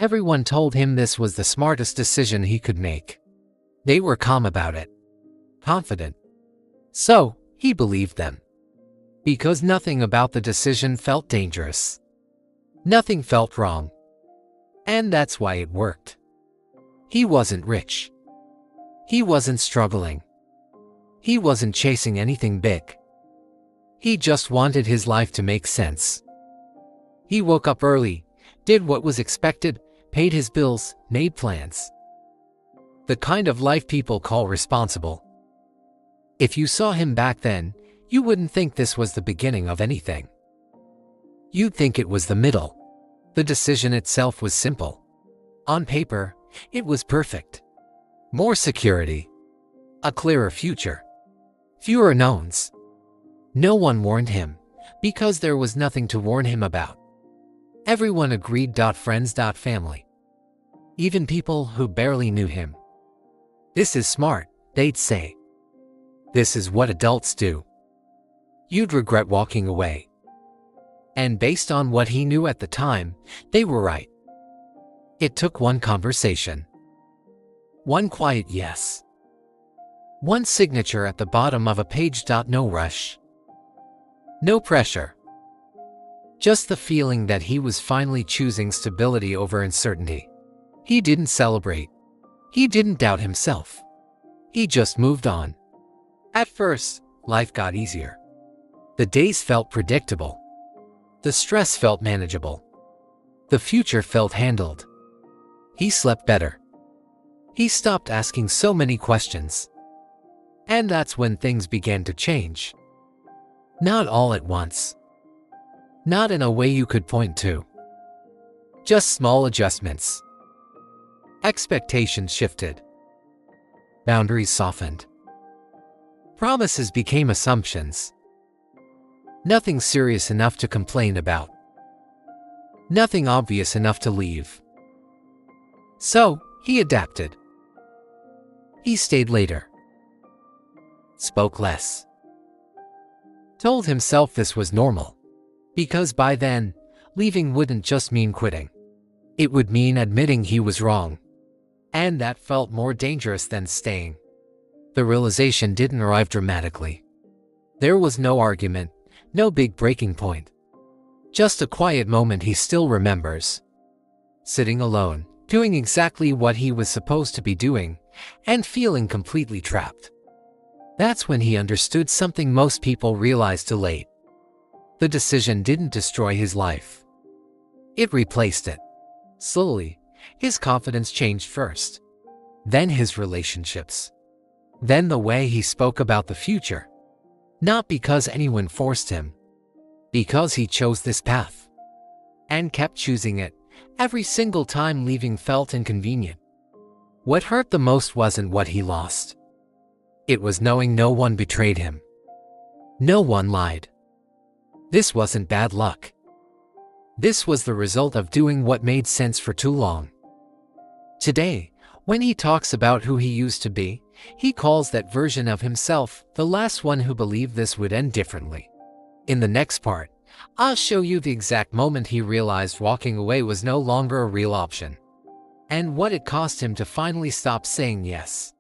Everyone told him this was the smartest decision he could make. They were calm about it, confident. So, he believed them. Because nothing about the decision felt dangerous. Nothing felt wrong. And that's why it worked. He wasn't rich. He wasn't struggling. He wasn't chasing anything big. He just wanted his life to make sense. He woke up early, did what was expected, paid his bills, made plans. The kind of life people call responsible. If you saw him back then, you wouldn't think this was the beginning of anything. You'd think it was the middle. The decision itself was simple. On paper, it was perfect. More security. A clearer future. Fewer knowns. No one warned him, because there was nothing to warn him about. Everyone agreed. Friends, family. Even people who barely knew him. This is smart, they'd say. This is what adults do. You'd regret walking away. And based on what he knew at the time, they were right. It took one conversation. One quiet yes. One signature at the bottom of a page. No rush. No pressure. Just the feeling that he was finally choosing stability over uncertainty. He didn't celebrate. He didn't doubt himself. He just moved on. At first, life got easier. The days felt predictable. The stress felt manageable. The future felt handled. He slept better. He stopped asking so many questions. And that's when things began to change. Not all at once. Not in a way you could point to. Just small adjustments. Expectations shifted. Boundaries softened. Promises became assumptions. Nothing serious enough to complain about. Nothing obvious enough to leave. So, he adapted. He stayed later. Spoke less. Told himself this was normal. Because by then, leaving wouldn't just mean quitting. It would mean admitting he was wrong. And that felt more dangerous than staying. The realization didn't arrive dramatically. There was no argument, no big breaking point. Just a quiet moment he still remembers. Sitting alone, doing exactly what he was supposed to be doing, and feeling completely trapped. That's when he understood something most people realize too late. The decision didn't destroy his life. It replaced it. Slowly, his confidence changed first. Then his relationships. Then the way he spoke about the future. Not because anyone forced him. Because he chose this path. And kept choosing it, every single time leaving felt inconvenient. What hurt the most wasn't what he lost. It was knowing no one betrayed him. No one lied. This wasn't bad luck. This was the result of doing what made sense for too long. Today, when he talks about who he used to be, he calls that version of himself the last one who believed this would end differently. In the next part, I'll show you the exact moment he realized walking away was no longer a real option. And what it cost him to finally stop saying yes.